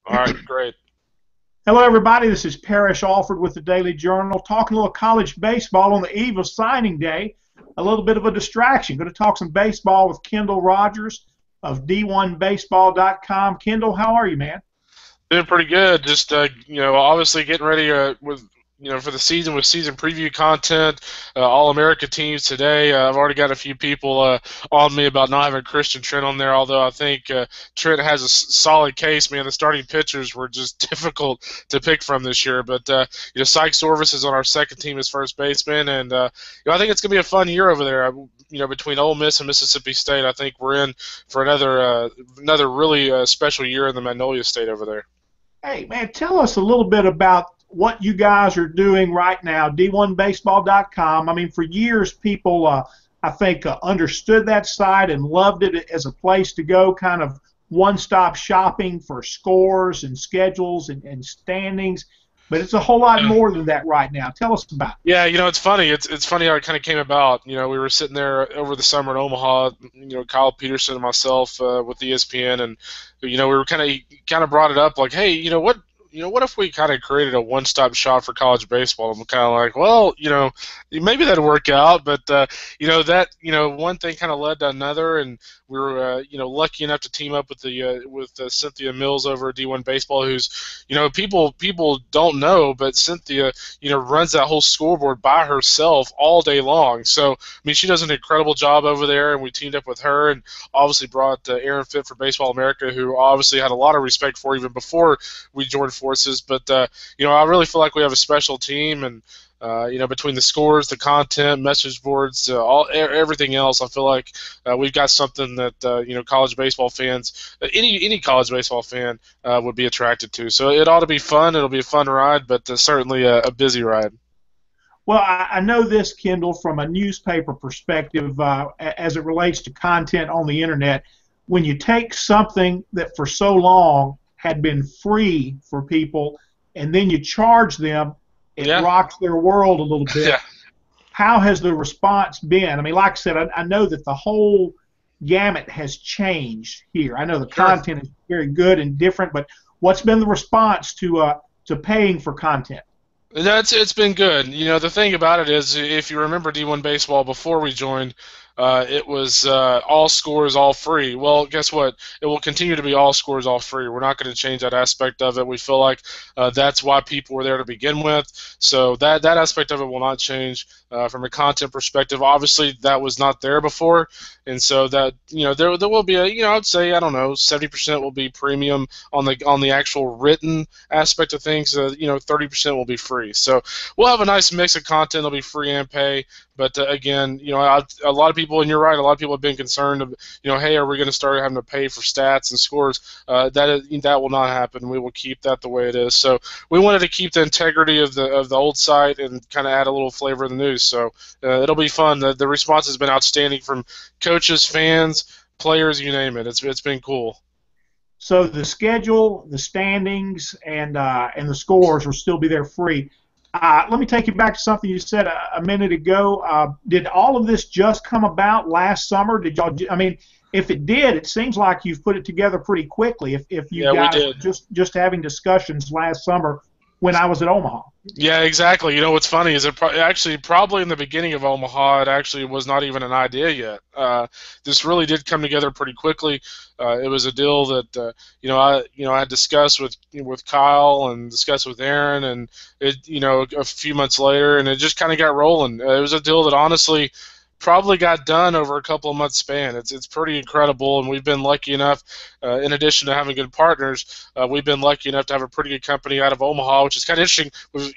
All right, great. Hello, everybody. This is Parrish Alford with the Daily Journal, talking a little college baseball on the eve of signing day. A little bit of a distraction. Going to talk some baseball with Kendall Rogers of D1Baseball.com. Kendall, how are you, man? Doing pretty good. Just obviously getting ready with for the season with season preview content. All America teams today. I've already got a few people on me about not having Christian Trent on there. Although I think Trent has a solid case. Man, the starting pitchers were just difficult to pick from this year. But Syke Sorvis is on our second team as first baseman, and I think it's gonna be a fun year over there. Between Ole Miss and Mississippi State, I think we're in for another really special year in the Magnolia State over there. Hey, man, tell us a little bit about what you guys are doing right now, D1Baseball.com. I mean, for years, people, I think, understood that site and loved it as a place to go, kind of one-stop shopping for scores and schedules and standings. But it's a whole lot more than that right now. Tell us about it. Yeah, it's funny. It's funny how it kind of came about. We were sitting there over the summer in Omaha. Kyle Peterson and myself with ESPN, and we were kind of brought it up like, hey, what if we kind of created a one-stop shop for college baseball? And I'm kind of like, well, maybe that'd work out, but one thing kind of led to another, and we were lucky enough to team up with Cynthia Mills over at D1 Baseball, who's people don't know, but Cynthia runs that whole scoreboard by herself all day long. So I mean, she does an incredible job over there, and we teamed up with her, and obviously brought Aaron Fitt for Baseball America, who obviously had a lot of respect for even before we joined forces. But I really feel like we have a special team, and between the scores, the content, message boards, everything else, I feel like we've got something that college baseball fans, any college baseball fan, would be attracted to. So it ought to be fun. It'll be a fun ride, but certainly a busy ride. Well, I know this, Kendall, from a newspaper perspective, as it relates to content on the internet. When you take something that for so long had been free for people, and then you charge them, it rocks their world a little bit. Yeah. How has the response been? I mean, like I said, I know that the whole gamut has changed here. I know the content is very good and different, but what's been the response to paying for content? It's been good. The thing about it is, if you remember D1 Baseball before we joined, it was all scores, all free. Well, guess what? It will continue to be all scores, all free. We're not going to change that aspect of it. We feel like that's why people were there to begin with. So that aspect of it will not change. From a content perspective, obviously that was not there before, and so that there will be I'd say, I don't know, 70% will be premium on the actual written aspect of things. 30% will be free. So we'll have a nice mix of content. It'll be free and pay. But again, a lot of people, and you're right, a lot of people have been concerned of, hey, are we going to start having to pay for stats and scores? That will not happen. We will keep that the way it is. So we wanted to keep the integrity of the old site and kind of add a little flavor of the news. So it'll be fun. The response has been outstanding from coaches, fans, players, you name it. It's been cool. So the schedule, the standings, and the scores will still be there free. Let me take you back to something you said a minute ago. Did all of this just come about last summer? Did y'all? I mean, if it did, it seems like you've put it together pretty quickly. If you guys were just having discussions last summer when I was at Omaha. Yeah, exactly. What's funny is actually probably in the beginning of Omaha, it actually was not even an idea yet. This really did come together pretty quickly. It was a deal that I had discussed with Kyle and discussed with Aaron, and a few months later, and it just kind of got rolling. It was a deal that honestly probably got done over a couple of months span. It's pretty incredible, and we've been lucky enough, in addition to having good partners, we've been lucky enough to have a pretty good company out of Omaha, which is kind of interesting.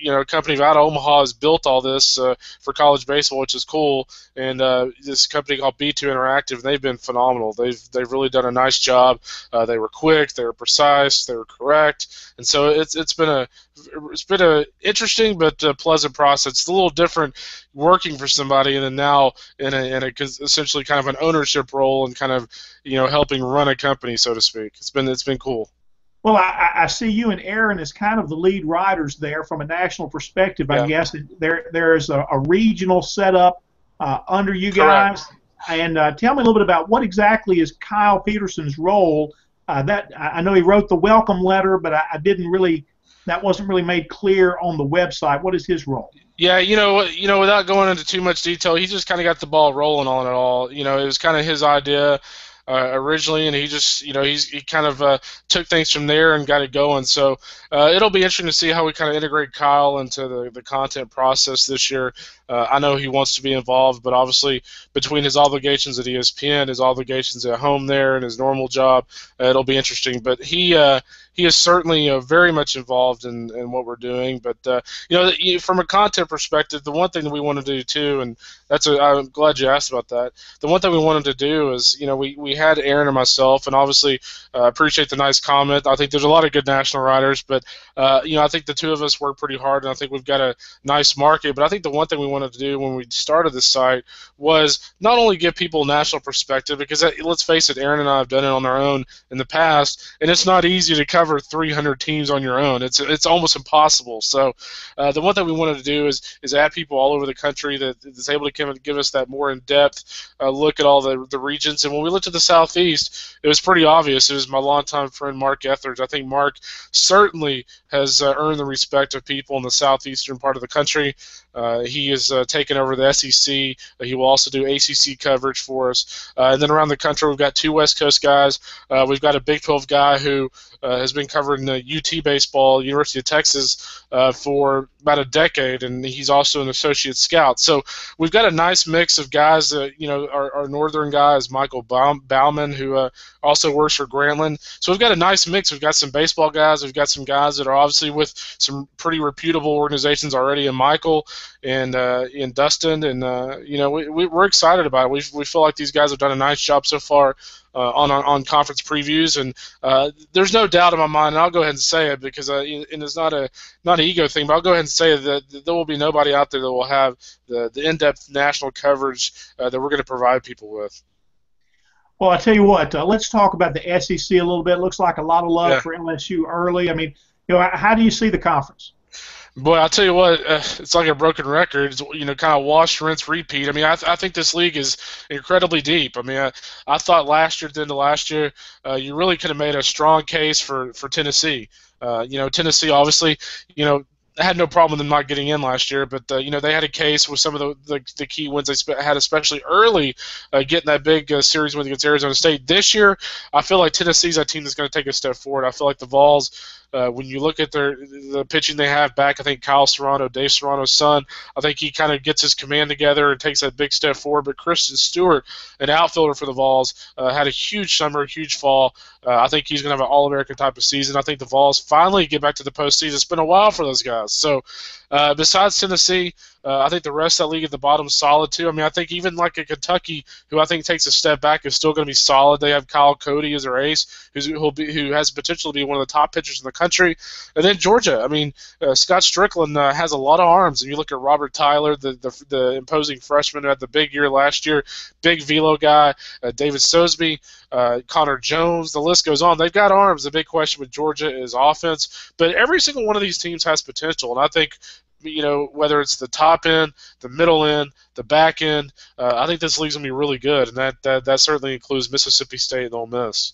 A company out of Omaha has built all this for college baseball, which is cool, and this company called B2 Interactive, they've been phenomenal. They've really done a nice job. They were quick, they were precise, they were correct, and so it's been a interesting but pleasant process. It's a little different working for somebody, and then now in a essentially kind of an ownership role and kind of helping run a company, so to speak. It's been cool. Well, I see you and Aaron as kind of the lead writers there from a national perspective. I guess there is a regional setup under you guys. Correct. And tell me a little bit about what exactly is Kyle Peterson's role That I know he wrote the welcome letter, but I didn't really. That wasn't really made clear on the website. What is his role? Yeah, without going into too much detail, he just kind of got the ball rolling on it all. It was kind of his idea originally, and he just, he kind of took things from there and got it going. So it'll be interesting to see how we kind of integrate Kyle into the content process this year. I know he wants to be involved, but obviously between his obligations at ESPN, his obligations at home there, and his normal job, it'll be interesting. But he is certainly very much involved in what we're doing. But from a content perspective, the one thing that we want to do too, and I'm glad you asked about that. The one thing we wanted to do is, we had Aaron and myself, and obviously appreciate the nice comment. I think there's a lot of good national writers, but I think the two of us work pretty hard, and I think we've got a nice market. But I think the one thing we wanted to do when we started this site was not only give people national perspective, because let's face it, Aaron and I have done it on our own in the past, and it's not easy to cover 300 teams on your own. It's almost impossible. So the one thing we wanted to do is add people all over the country that is able to come and give us that more in-depth look at all the regions. And when we looked at the Southeast, it was pretty obvious. It was my longtime friend Mark Etheridge. I think Mark certainly has earned the respect of people in the southeastern part of the country. He has taken over the SEC. He will also do ACC coverage for us. And then around the country, we've got two West Coast guys. We've got a Big 12 guy who has been covering UT baseball, University of Texas, for about a decade, and he's also an associate scout. So we've got a nice mix of guys. Our northern guy is Michael Bauman, who also works for Grantland. So we've got a nice mix. We've got some baseball guys. We've got some guys that are obviously with some pretty reputable organizations already, in Michael and in Dustin, and we're excited about it. We feel like these guys have done a nice job so far on conference previews, and there's no doubt in my mind, and I'll go ahead and say it because and it's not an ego thing, but I'll go ahead and say that there will be nobody out there that will have the in-depth national coverage that we're going to provide people with. Well, I tell you what, let's talk about the SEC a little bit. Looks like a lot of love for LSU early. I mean, how do you see the conference? Boy, I'll tell you what, it's like a broken record. It's, kind of wash, rinse, repeat. I mean, I think this league is incredibly deep. I mean, I thought last year, at the end of last year, you really could have made a strong case for Tennessee. Tennessee obviously, had no problem with them not getting in last year, but they had a case with some of the key wins they had, especially early, getting that big series win against Arizona State. This year, I feel like Tennessee's that team that's going to take a step forward. I feel like the Vols, when you look at the pitching they have back, I think Kyle Serrano, Dave Serrano's son, I think he kind of gets his command together and takes that big step forward. But Christian Stewart, an outfielder for the Vols, had a huge summer, huge fall. I think he's going to have an All-American type of season. I think the Vols finally get back to the postseason. It's been a while for those guys. So besides Tennessee, I think the rest of that league at the bottom is solid too. I mean, I think even like a Kentucky, who I think takes a step back, is still going to be solid. They have Kyle Cody as their ace, who has potential to be one of the top pitchers in the country. And then Georgia, I mean, Scott Strickland has a lot of arms. And you look at Robert Tyler, the imposing freshman who had the big year last year, big velo guy, David Sosby, Connor Jones, the list goes on. They've got arms. The big question with Georgia is offense. But every single one of these teams has potential, and I think whether it's the top end, the middle end, the back end, I think this league's going to be really good, and that certainly includes Mississippi State and Ole Miss.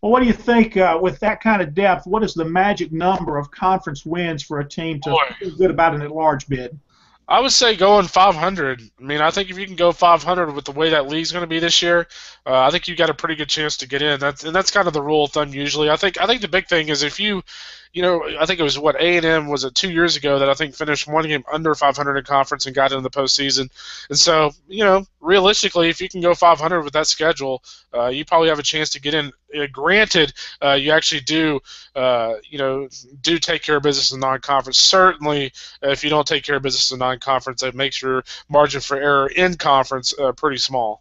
Well, what do you think with that kind of depth? What is the magic number of conference wins for a team to feel good about an at-large bid? I would say going 500. I mean, I think if you can go 500 with the way that league's going to be this year, I think you've got a pretty good chance to get in. That's kind of the rule of thumb usually. I think the big thing is if I think it was A&M was it 2 years ago that I think finished one game under 500 in conference and got into the postseason. And so, realistically, if you can go 500 with that schedule, you probably have a chance to get in. Granted, you actually do take care of business in non-conference. Certainly, if you don't take care of business in non-conference, that makes your margin for error in conference pretty small.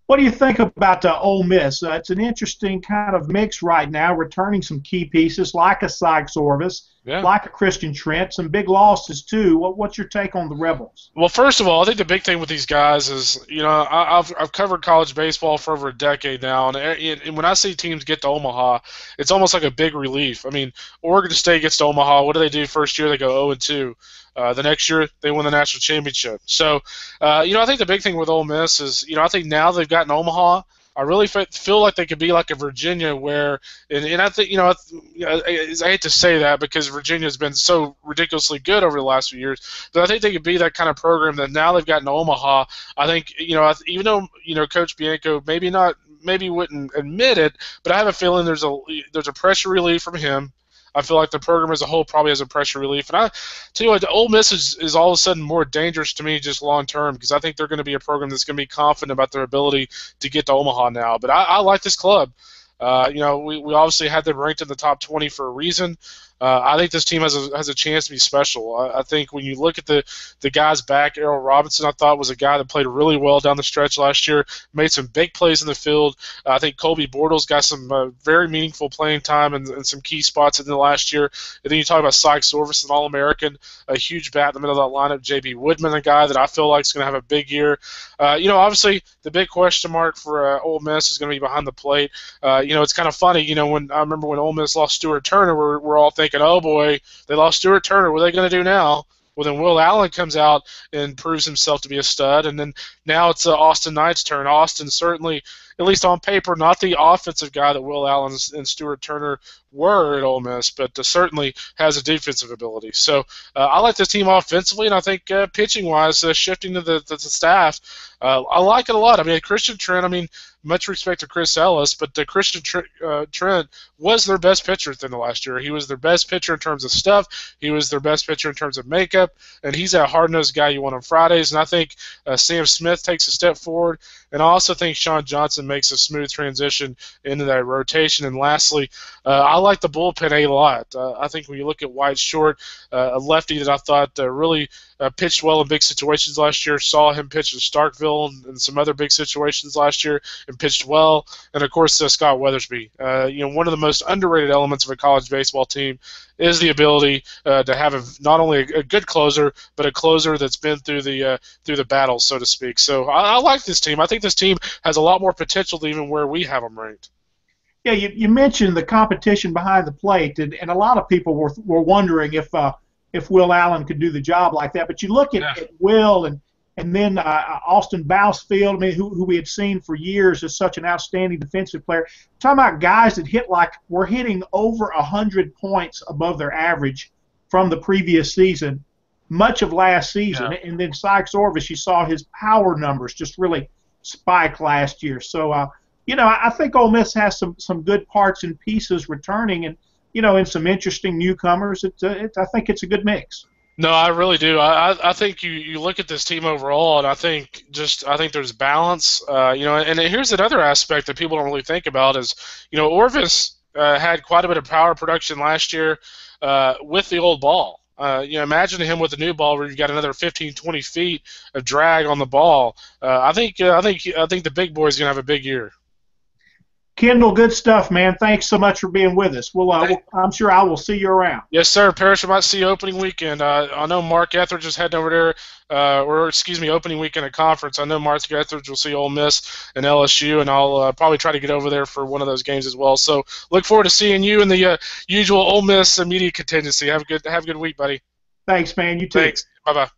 What do you think about Ole Miss? It's an interesting kind of mix right now, returning some key pieces like a Sykes Orvis, like a Christian Trent, some big losses too. What's your take on the Rebels? Well, first of all, I think the big thing with these guys is, I've covered college baseball for over a decade now, and when I see teams get to Omaha, it's almost like a big relief. I mean, Oregon State gets to Omaha. What do they do first year? They go 0-2. The next year, they win the national championship. So, I think the big thing with Ole Miss is, I think now they've gotten Omaha, I really feel like they could be like a Virginia, where, and I think, I hate to say that because Virginia's been so ridiculously good over the last few years, but I think they could be that kind of program that now they've gotten Omaha. I think, even though, Coach Bianco maybe wouldn't admit it, but I have a feeling there's a pressure relief from him. I feel like the program as a whole probably has a pressure relief. And I tell you what, the Ole Miss is all of a sudden more dangerous to me just long term, because I think they're going to be a program that's going to be confident about their ability to get to Omaha now. But I like this club. We obviously had them ranked in the top 20 for a reason. I think this team has a chance to be special. I think when you look at the guys back, Errol Robinson, I thought was a guy that played really well down the stretch last year, made some big plays in the field. I think Colby Bortles got some very meaningful playing time in some key spots in the last year. And then you talk about Sykes Orvis, an All-American, a huge bat in the middle of that lineup. J.B. Woodman, a guy that I feel like is going to have a big year. Obviously the big question mark for Ole Miss is going to be behind the plate. It's kind of funny. When I remember when Ole Miss lost Stuart Turner, we're all thinking, oh boy, they lost Stuart Turner. What are they going to do now? Well, then Will Allen comes out and proves himself to be a stud, and then now it's Austin Knight's turn. Austin certainly, at least on paper, not the offensive guy that Will Allen and Stuart Turner were at Ole Miss, but certainly has a defensive ability. So I like this team offensively, and I think pitching-wise, shifting to the staff, I like it a lot. I mean, Christian Trent, much respect to Chris Ellis, but Christian Trent was their best pitcher within the last year. He was their best pitcher in terms of stuff. He was their best pitcher in terms of makeup, and he's that hard-nosed guy you want on Fridays. And I think Sam Smith takes a step forward, and I also think Sean Johnson makes a smooth transition into that rotation. And lastly, I like the bullpen a lot. I think when you look at White Short, a lefty that I thought really pitched well in big situations last year, saw him pitch in Starkville and some other big situations last year and pitched well. And, of course, Scott Weathersby. One of the most underrated elements of a college baseball team is the ability to have not only a good closer, but a closer that's been through the battle, so to speak. So I like this team. I think this team has a lot more potential than even where we have them ranked. Yeah, you mentioned the competition behind the plate, and a lot of people were wondering if Will Allen could do the job like that. But you look at Will and then Austin Bousfield, who we had seen for years as such an outstanding defensive player. Talking about guys that were hitting over 100 points above their average from the previous season, much of last season. Yeah. And then Sykes Orvis, you saw his power numbers just really spike last year. So, I think Ole Miss has some good parts and pieces returning, and and some interesting newcomers. I think it's a good mix. No, I really do. I think you look at this team overall, and I think there's balance. And here's another aspect that people don't really think about is, Orvis had quite a bit of power production last year with the old ball. Imagine him with the new ball where you've got another 15, 20 feet of drag on the ball. I think the big boy's gonna have a big year. Kendall, good stuff, man. Thanks so much for being with us. I'm sure I will see you around. Yes, sir. Parrish, I might see you opening weekend. I know Mark Etheridge is heading over there, opening weekend at conference. I know Mark Etheridge will see Ole Miss and LSU, and I'll probably try to get over there for one of those games as well. So look forward to seeing you in the usual Ole Miss media contingency. Have a good week, buddy. Thanks, man. You too. Thanks. Bye-bye.